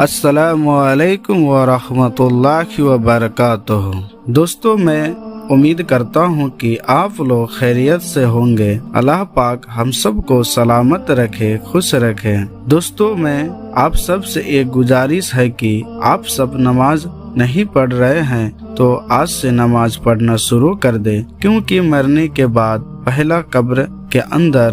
السلام علیکم ورحمۃ اللہ وبرکاتہ۔ دوستو، میں امید کرتا ہوں کہ آپ لوگ خیریت سے ہوں گے۔ اللہ پاک ہم سب کو سلامت رکھے، خوش رکھے۔ دوستو، میں آپ سب سے ایک گزارش ہے کہ آپ سب نماز نہیں پڑھ رہے ہیں تو آج سے نماز پڑھنا شروع کر دیں، کیونکہ مرنے کے بعد پہلا قبر کے اندر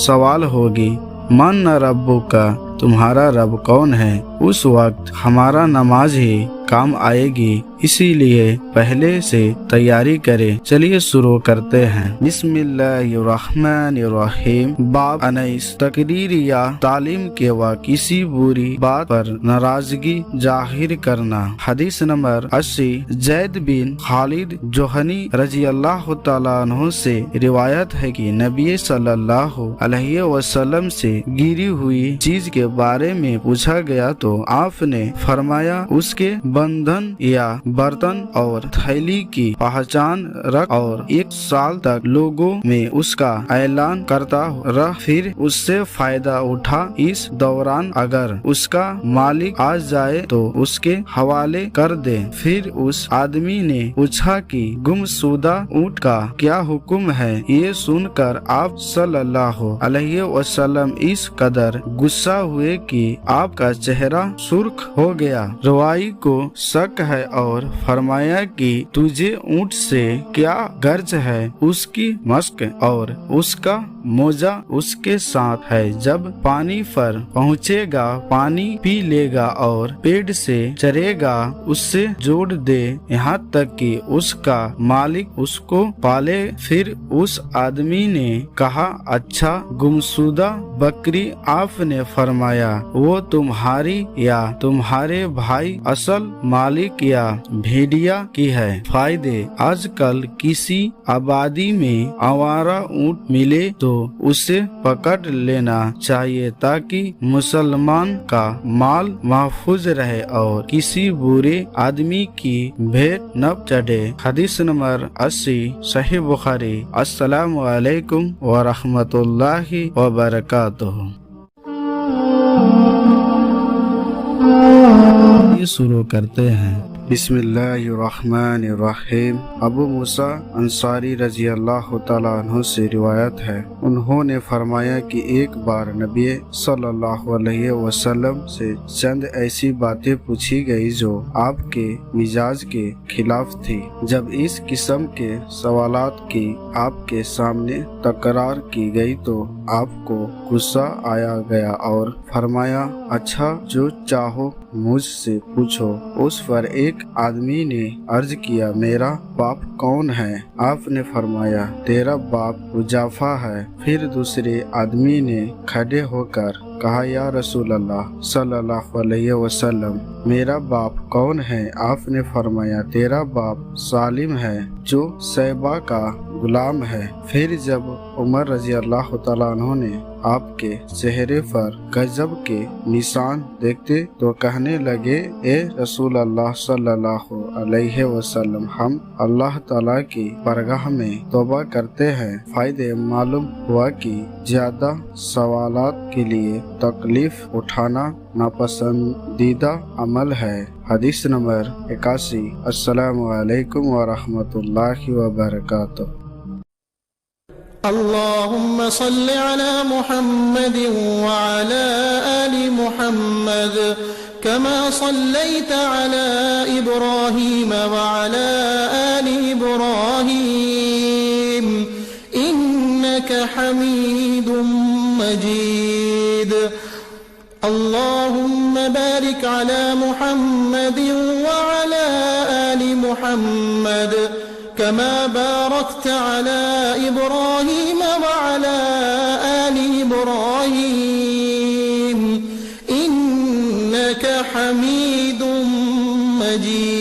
سوال ہوگی، من ربو کا، تمہارا رب کون ہے؟ اس وقت ہمارا نماز ہی کام آئے گی، اسی لیے پہلے سے تیاری کریں۔ چلیے شروع کرتے ہیں۔ بسم اللہ الرحمن الرحیم۔ باب 19، تقریر یا تعلیم کے وقت کسی بری بات پر ناراضگی ظاہر کرنا۔ حدیث نمبر 80، زید بن خالد جوہنی رضی اللہ تعالیٰ عنہ سے روایت ہے کہ نبی صلی اللہ علیہ وسلم سے گری ہوئی چیز کے بارے میں پوچھا گیا تو آپ نے فرمایا، اس کے بندھن یا برتن اور تھیلی کی پہچان رکھ اور 1 سال تک لوگوں میں اس کا اعلان کرتا رہ، پھر اس سے فائدہ اٹھا۔ اس دوران اگر اس کا مالک آ جائے تو اس کے حوالے کر دے۔ پھر اس آدمی نے پوچھا کہ گمشدہ اونٹ کا کیا حکم ہے؟ یہ سن کر آپ صلی اللہ علیہ وسلم اس قدر غصہ ہوئے کہ آپ کا چہرہ سرخ ہو گیا۔ روائی کو شک ہے اور فرمایا کہ تجھے اونٹ سے کیا غرض ہے؟ اس کی مشق اور اس کا موزہ اس کے ساتھ ہے، جب پانی پر پہنچے گا پانی پی لے گا اور پیڑ سے چرے گا، اس سے جوڑ دے یہاں تک کہ اس کا مالک اس کو پالے۔ پھر اس آدمی نے کہا، اچھا گمشدہ بکری؟ آپ نے فرمایا، وہ تمہاری یا تمہارے بھائی اصل مالک یا بھیڑیا کی ہے۔ فائدے: آج کل کسی آبادی میں آوارہ اونٹ ملے تو اسے پکڑ لینا چاہیے تاکہ مسلمان کا مال محفوظ رہے اور کسی برے آدمی کی بھیٹ نہ چڑھے۔ حدیث نمبر 80، صحیح بخاری۔ السلام علیکم ورحمۃ اللہ وبرکاتہ۔ یہ شروع کرتے ہیں۔ بسم اللہ الرحمن الرحیم۔ ابو موسیٰ انصاری رضی اللہ تعالیٰ عنہ سے روایت ہے، انہوں نے فرمایا کہ ایک بار نبی صلی اللہ علیہ وسلم سے چند ایسی باتیں پوچھی گئی جو آپ کے مزاج کے خلاف تھی۔ جب اس قسم کے سوالات کی آپ کے سامنے تکرار کی گئی تو آپ کو غصہ آیا گیا اور فرمایا، اچھا جو چاہو مجھ سے پوچھو۔ اس پر ایک آدمی نے عرض کیا، میرا باپ کون ہے؟ آپ نے فرمایا، تیرا باپ حذیفہ ہے۔ پھر دوسرے آدمی نے کھڑے ہو کر کہا، یا رسول اللہ صلی اللہ علیہ وسلم، میرا باپ کون ہے؟ آپ نے فرمایا، تیرا باپ سالم ہے جو شیبہ کا غلام ہے۔ پھر جب عمر رضی اللہ تعالیٰ عنہ نے آپ کے چہرے پر غضب کے نشان دیکھتے تو کہنے لگے، اے رسول اللہ صلی اللہ علیہ وسلم، ہم اللہ تعالیٰ کی بارگاہ میں توبہ کرتے ہیں۔ فائدے: معلوم ہوا کہ زیادہ سوالات کے لیے تکلیف اٹھانا ناپسندیدہ عمل ہے۔ حدیث نمبر 81۔ السلام علیکم ورحمۃ اللہ وبرکاتہ۔ اللهم صل على محمد وعلى آل محمد كما صليت على إبراهيم وعلى آل إبراهيم إنك حميد مجيد۔ اللهم بارك على محمد وعلى آل محمد كما باركت على إبراهيم وعلى آل إبراهيم إنك حميد مجيد۔